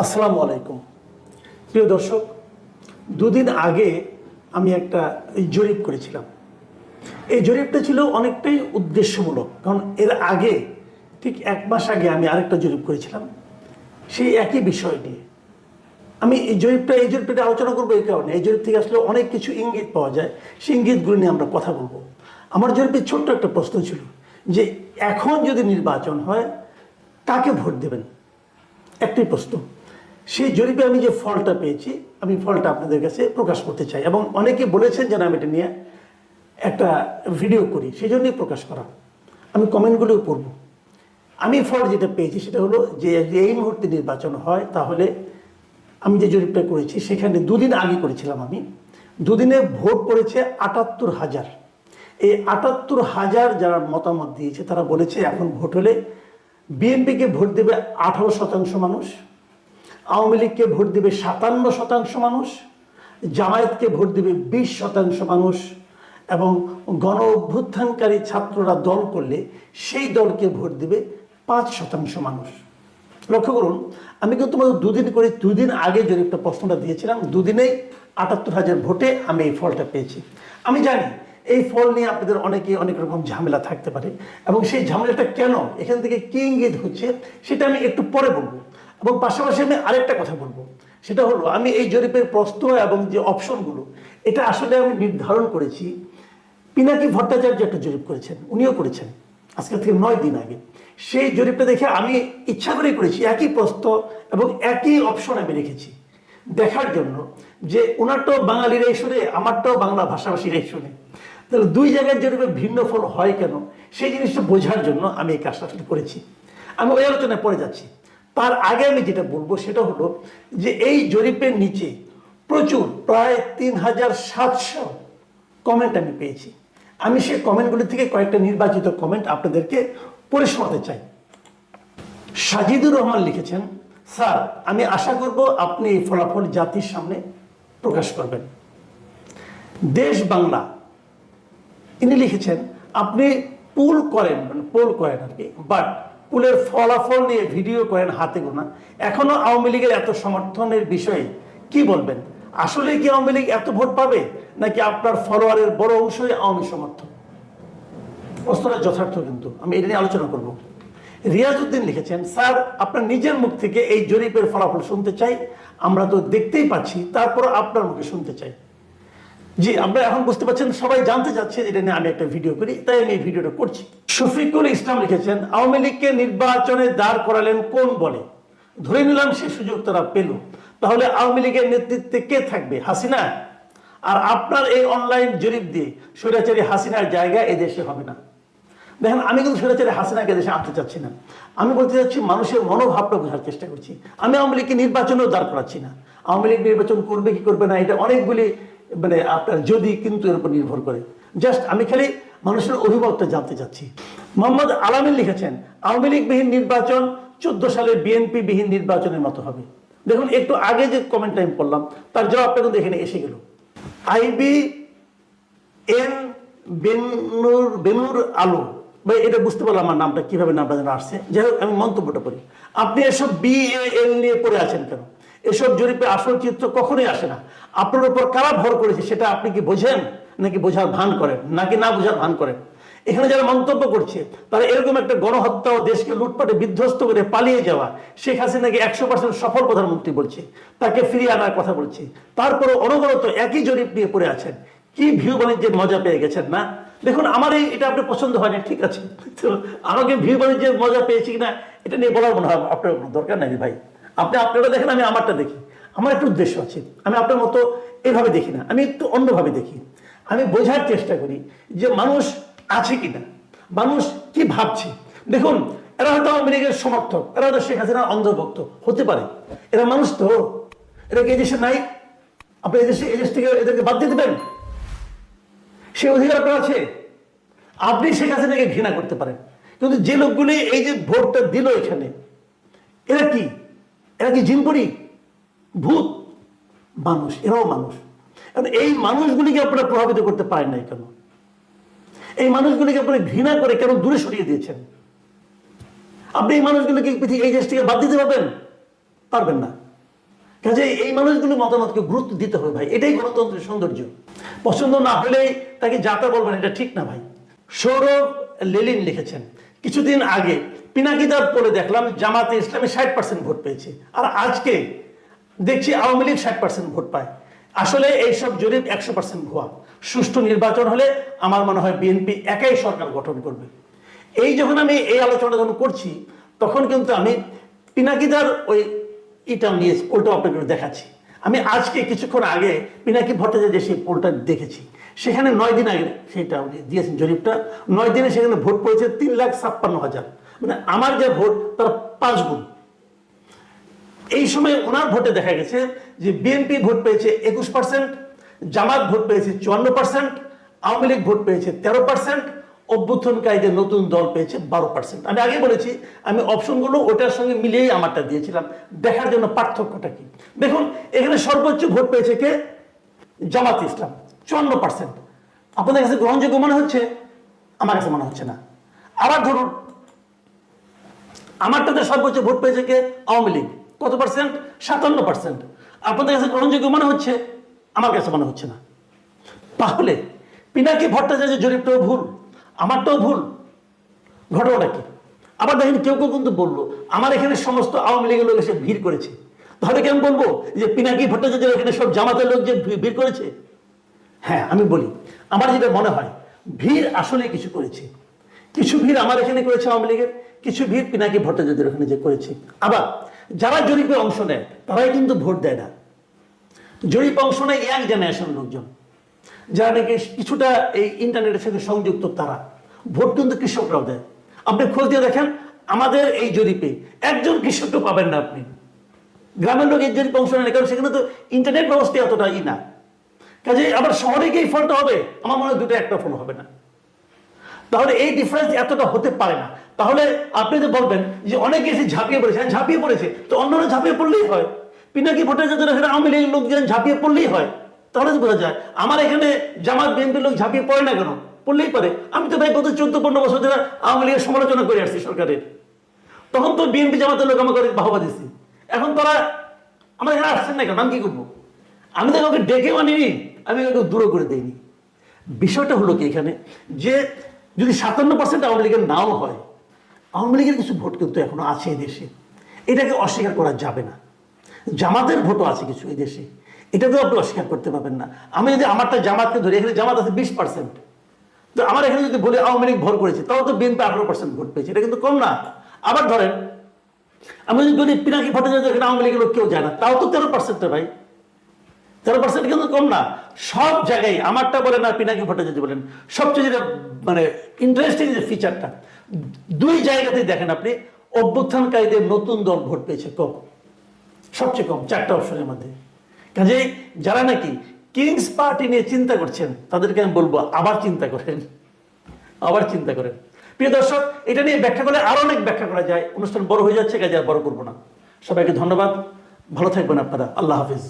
আসসালামু আলাইকুম প্রিয় দর্শক, দুদিন আগে আমি একটা জরিপ করেছিলাম। এই জরিপটা ছিল অনেকটাই উদ্দেশ্যমূলক, কারণ এর আগে ঠিক এক মাস আগে আমি আরেকটা জরিপ করেছিলাম সেই একই বিষয় নিয়ে। আমি এই জরিপটা আলোচনা করবো এই কারণে, এই জরিপ থেকে আসলে অনেক কিছু ইঙ্গিত পাওয়া যায়, সেই ইঙ্গিতগুলো নিয়ে আমরা কথা বলবো। আমার জরিপের ছোট্ট একটা প্রশ্ন ছিল যে এখন যদি নির্বাচন হয় কাকে ভোট দেবেন, একটি প্রশ্ন। সেই জরিপে আমি যে ফলটা পেয়েছি, আমি ফলটা আপনাদের কাছে প্রকাশ করতে চাই, এবং অনেকে বলেছেন যেন আমি এটা নিয়ে একটা ভিডিও করি, সেই জন্যই প্রকাশ করা। আমি কমেন্টগুলোও পড়ব। আমি ফল যেটা পেয়েছি সেটা হলো যে এই মুহূর্তে নির্বাচন হয় তাহলে আমি যে জরিপটা করেছি সেখানে দুদিন আগে করেছিলাম আমি, দুদিনে ভোট পড়েছে ৭৮,০০০। এই ৭৮,০০০ যারা মতামত দিয়েছে তারা বলেছে এখন ভোট হলে বিএনপিকে ভোট দেবে ১৮% মানুষ, আওয়ামী লীগকে ভোট দেবে ৫৭% মানুষ, জামায়াতকে ভোট দেবে ২০% মানুষ, এবং গণ অভ্যুত্থানকারী ছাত্ররা দল করলে সেই দলকে ভোট দেবে ৫% মানুষ। লক্ষ্য করুন, আমি কিন্তু তোমাদের দুদিন আগে জরিপটা প্রশ্নটা দিয়েছিলাম, দুদিনেই ৭৮,০০০ ভোটে আমি এই ফলটা পেয়েছি। আমি জানি এই ফল নিয়ে আপনাদের অনেক রকম ঝামেলা থাকতে পারে, এবং সেই ঝামেলাটা কেন, এখান থেকে কি ইঙ্গিত হচ্ছে সেটা আমি একটু পরে বলবো। এবং পাশাপাশি আমি আরেকটা কথা বলবো, সেটা হলো আমি এই জরিপের প্রশ্ন এবং যে অপশনগুলো এটা আসলে আমি নির্ধারণ করেছি। পিনাকি ভট্টাচার্য একটা জরিপ করেছেন, উনিও করেছেন আজকে থেকে ৯ দিন আগে। সেই জরিপটা দেখে আমি ইচ্ছা করেই করেছি, একই প্রশ্ন এবং একই অপশন আমি রেখেছি দেখার জন্য যে ওনারটাও বাঙালিরাই শোনে, আমারটাও বাংলা ভাষাভাষীরাই শোনে, তাহলে দুই জায়গায় জরিপে ভিন্ন ফল হয় কেন, সেই জিনিসটা বোঝার জন্য আমি এই কাজটা আসলে করেছি। আমি ওই আলোচনায় পড়ে যাচ্ছি। তার আগে আমি যেটা বলবো সেটা হলো যে এই জরিপের নিচে প্রচুর প্রায় ৩,৭০০ কমেন্ট আমি পেয়েছি। আমি সেই কমেন্টগুলি থেকে কয়েকটা নির্বাচিত কমেন্ট আপনাদেরকে পড়ে শোনাতে চাই। সাজিদুর রহমান লিখেছেন, স্যার আমি আশা করব আপনি এই ফলাফল জাতির সামনে প্রকাশ করবেন। দেশ বাংলা ইনি লিখেছেন, আপনি পোল করেন আর কি, বাট পুলের ফলাফল নিয়ে ভিডিও করেন হাতে গোনা, এখনো আওয়ামী লীগের এত সমর্থনের বিষয়ে কি বলবেন? আসলে কি আওয়ামী লীগ এত ভোট পাবে, নাকি আপনার ফলোয়ারের বড় অংশই আওয়ামী সমর্থন? প্রশ্নটা যথার্থ, কিন্তু আমি এটা নিয়ে আলোচনা করব। রিয়াজউদ্দিন লিখেছেন, স্যার আপনার নিজের মুখ থেকে এই জরিপের ফলাফল শুনতে চাই, আমরা তো দেখতেই পাচ্ছি, তারপর আপনার মুখে শুনতে চাই। জি, আমরা এখন বুঝতে পারছেন সবাই জানতে চাচ্ছে এটা নিয়ে আমি একটা ভিডিও করি, তাই আমি এই ভিডিওটা করছি। শফিকুল ইসলাম লিখেছেন, আওয়ামী লীগকে নির্বাচনে দাঁড় করালেন কোন বলে? ধরে নিলাম সে সুযোগ তারা পেল, তাহলে আওয়ামী লীগের নেতৃত্বে কে থাকবে? হাসিনা? আর আপনার এই অনলাইন জরিপ দিয়ে স্বৈরাচারী হাসিনার জায়গা এদেশে হবে না। দেখেন, আমি কিন্তু স্বৈরাচারী হাসিনাকে দেশে আনতে চাচ্ছি না, আমি বলতে চাচ্ছি মানুষের মনোভাবটা বোঝার চেষ্টা করছি। আমি আওয়ামী লীগকে নির্বাচনেও দাঁড় করাচ্ছি না। আওয়ামী লীগ নির্বাচন করবে কি করবে না এটা অনেকগুলি আপনার যদি কিন্তু এর উপর নির্ভর করে। জাস্ট আমি খালি মানুষের অভিমতটা জানতে চাচ্ছি। মোহাম্মদ আলামিন লিখেছেন, আওয়ামী লীগবিহীন নির্বাচন 14 সালে বিএনপি বিহীন নির্বাচনের মতো হবে। দেখুন, একটু আগে যে কমেন্ট আমি পড়লাম তার জবাবটা কিন্তু এখানে এসে গেল। আইবি এন বেনুর আলো, ভাই এটা বুঝতে পারলাম আমার নামটা কিভাবে নামটা যেন আসছে। যাই হোক, আমি মন্তব্যটা করি, আপনি এসব BAL নিয়ে পড়ে আছেন কেন? এসব জরিপে আসল চিত্র কখনোই আসে না। আপনার উপর কারা ভর করেছে সেটা আপনি কি বোঝেন, নাকি বোঝার ভান করেন, নাকি না বোঝার ভান করেন? এখানে যারা মন্তব্য করছে তারা এরকম একটা গণহত্যা ও দেশকে লুটপাটে বিধ্বস্ত করে পালিয়ে যাওয়া শেখ হাসিনাকে 100% সফল প্রধানমন্ত্রী বলছে, তাকে ফিরিয়ে আনার কথা বলছে, তারপরে অনবরত একই জরিপ নিয়ে পড়ে আছেন। কি ভিউ বাণিজ্যের মজা পেয়ে গেছেন না? দেখুন, আমার এটা আপনার পছন্দ হয় না, ঠিক আছে, তো আমাকে ভিউ বাণিজ্যের মজা পেয়েছি কিনা এটা নিয়ে বলার মনে হয় আপনার দরকার নাই ভাই। আপনি আপনারটা দেখেন, আমি আমারটা দেখি। আমার একটা উদ্দেশ্য আছে, আমি আপনার মতো এইভাবে দেখি না, আমি একটু অন্যভাবে দেখি। আমি বোঝার চেষ্টা করি যে মানুষ আছে কিনা, মানুষ কি ভাবছে। দেখুন, এরা হয়তো আওয়ামী লীগের সমর্থক, এরা হয়তো শেখ হাসিনার অন্ধভক্ত হতে পারে, এরা মানুষ তো, এরা কি এই দেশে নাই? আপনি এই দেশ থেকে এদেরকে বাদ দিয়ে দেবেন? সে অধিকার আপনার আছে। আপনি শেখ হাসিনাকে ঘৃণা করতে পারেন, কিন্তু যে লোকগুলি এই যে ভোটটা দিল এখানে, এরা কি জিনপরি, ভূত? মানুষ, এরাও মানুষ। এই মানুষগুলিকে আপনারা প্রভাবিত করতে পারেন নাই কেন? এই মানুষগুলিকে আপনারা ঘৃণা করে কেন দূরে সরিয়ে দিয়েছেন? আপনি এই মানুষগুলিকে এই দেশ থেকে বাদ দিতে পারবেন না। কাজে এই মানুষগুলো মতামতকে গুরুত্ব দিতে হবে ভাই, এটাই গণতন্ত্রের সৌন্দর্য। পছন্দ না হলেই তাকে যাতা বলবেন, এটা ঠিক না ভাই। সৌরভ লেলিন লিখেছেন, কিছুদিন আগে পিনাকিদার পোলে দেখলাম জামাতে ইসলামী 60% ভোট পেয়েছে, আর আজকে দেখছি আওয়ামী লীগ 60% ভোট পায়। আসলে এইসব জরিপ 100% ভুয়া। সুষ্ঠু নির্বাচন হলে আমার মনে হয় বিএনপি একাই সরকার গঠন করবে। এই যখন আমি এই আলোচনা যখন করছি, তখন কিন্তু আমি পিনাকিদার ওই নিয়ে পোলটা আপনাকে দেখাচ্ছি। আমি আজকে কিছুক্ষণ আগে পিনাকি ভট্টাচার্য যে সেই পোলটা দেখেছি, সেখানে 9 দিন আগে সেটা দিয়েছেন জরিপটা। 9 দিনে সেখানে ভোট পড়েছে 3,56,000, মানে আমার যে ভোট তার 5 গুণ। এই সময় ওনার ভোটে দেখা গেছে যে বিএনপি ভোট পেয়েছে 21%, জামাত ভোট পেয়েছে 54%, আওয়ামী লীগ ভোট পেয়েছে 13%, অভ্যুত্থানকারীদের নতুন দল পেয়েছে 12%। আমি আগে বলেছি আমি অপশনগুলো ওটার সঙ্গে মিলিয়েই আমারটা দিয়েছিলাম, দেখার জন্য পার্থক্যটা কি। দেখুন এখানে সর্বোচ্চ ভোট পেয়েছে কে? জামাত ইসলাম 54%। আপনাদের কাছে গ্রহণযোগ্য মনে হচ্ছে? আমার কাছে মনে হচ্ছে না। আবার ধরুন আমারটাতে সর্বোচ্চ ভোট পেয়েছে কে? আওয়ামী লীগ। কত পার্সেন্ট? 57%। আপনাদের কাছে গ্রহণযোগ্য মনে হচ্ছে? আমার কাছে মনে হচ্ছে না। তাহলে পিনাকি ভট্টাচার্যের জরিপটাও ভুল, আমারটাও ভুল, ঘটনাটা কি? আবার দেখেন কেউ কেউ কিন্তু বললো আমার এখানে সমস্ত আওয়ামী লীগের লোক এসে ভিড় করেছে, তাহলে কেন বলবো যে পিনাকি ভট্টাচার্যের এখানে সব জামাতের লোক যে ভিড় করেছে? হ্যাঁ আমি বলি, আমার যেটা মনে হয় ভিড় আসলে কিছু করেছে, কিছু ভিড় আমার এখানে করেছে আওয়ামী লীগের, কিছু ভিড় পিনাকি ভট্টাচার্যের ওখানে যে করেছে। আবার যারা জরিপে অংশ নেয় তারাই কিন্তু ভোট দেয় না। জরিপে অংশ নেয় ইয়াং জেনারেশন লোকজন, যারা নাকি কিছুটা এই ইন্টারনেটের সাথে সংযুক্ত, তারা ভোট কিন্তু কৃষকরাও দেয়। আপনি খোঁজ দিয়ে দেখেন আমাদের এই জরিপে একজন কৃষকও পাবেন না আপনি। গ্রামের লোক এই জরিপে অংশ নেয়, কারণ সেখানে তো ইন্টারনেট ব্যবস্থা এতটা না। কাজে আবার শহরে গিয়ে ফলটা হবে, আমার মনে হয় দুটো একটা ফল হবে না। তাহলে এই ডিফারেন্স এতটা হতে পারে না। তাহলে আপনি তো বলবেন যে অনেকে এসে ঝাঁপিয়ে পড়েছে, ঝাঁপিয়ে পড়েছে তো অন্যরা ঝাঁপিয়ে পড়লেই হয়। পিনাকি ভট্টাচার্যের এখানে আওয়ামী লীগের লোকজন ঝাঁপিয়ে পড়লেই হয়, তাহলে তো বোঝা যায়। আমার এখানে জামাত বিএনপির লোক ঝাঁপিয়ে পড়ে না কেন? পড়লেই পারে। আমি তো ভাই গত 14-15 বছর ধরে আওয়ামী লীগের সমালোচনা করে আসছি সরকারের, তখন তো বিএনপি জামাতের লোক আমাকে বাহবা দিচ্ছি। এখন তারা আমার এখানে আসছেন না কেন? আমি কি করবো? আমি তো কাউকে ডেকেও আনিনি, আমি কাউকে দূর করে দিইনি। বিষয়টা হলো কি এখানে, যে যদি 57% আওয়ামী লীগের নাও হয়, আওয়ামী লীগের কিছু ভোট কিন্তু এখনো আছে এই দেশে, এটাকে অস্বীকার করা যাবে না। জামাতের ভোটও আছে কিছু এই দেশে, এটাকেও আপনি অস্বীকার করতে পারবেন না। আমি যদি আমারটা জামাতকে ধরি, এখানে জামাত আছে 20%, তো আমার এখানে যদি বলি আওয়ামী লীগ ভোট করেছে, তাও তো বিএনপি 18% ভোট পেয়েছে, এটা কিন্তু কম না। আবার ধরেন আমি যদি বলি পিনাকি ভট্টাচার্য এখানে আওয়ামী লীগের লোক কেউ যায় না, তাও তো 13% ভাই, 13% কিন্তু কম না। সব জায়গায় আমারটা বলেন আর পিনাকি ভট্টাচার্য বলেন, সবচেয়ে যেটা মানে ইন্টারেস্টিং যে ফিচারটা, দুই জায়গাতেই দেখেন আপনি অভ্যুত্থানকারীদের নতুন দল ভোট পেয়েছে কম, সবচেয়ে কম 4টা অপশনের মধ্যে। কাজেই যারা নাকি কিংস পার্টি নিয়ে চিন্তা করছেন তাদেরকে আমি বলবো আবার চিন্তা করেন, আবার চিন্তা করেন। প্রিয় দর্শক, এটা নিয়ে ব্যাখ্যা করলে আরো অনেক ব্যাখ্যা করা যায়, অনুষ্ঠান বড় হয়ে যাচ্ছে, কাজে আর বড় করবো না। সবাইকে ধন্যবাদ, ভালো থাকবেন আপনারা, আল্লাহ হাফিজ।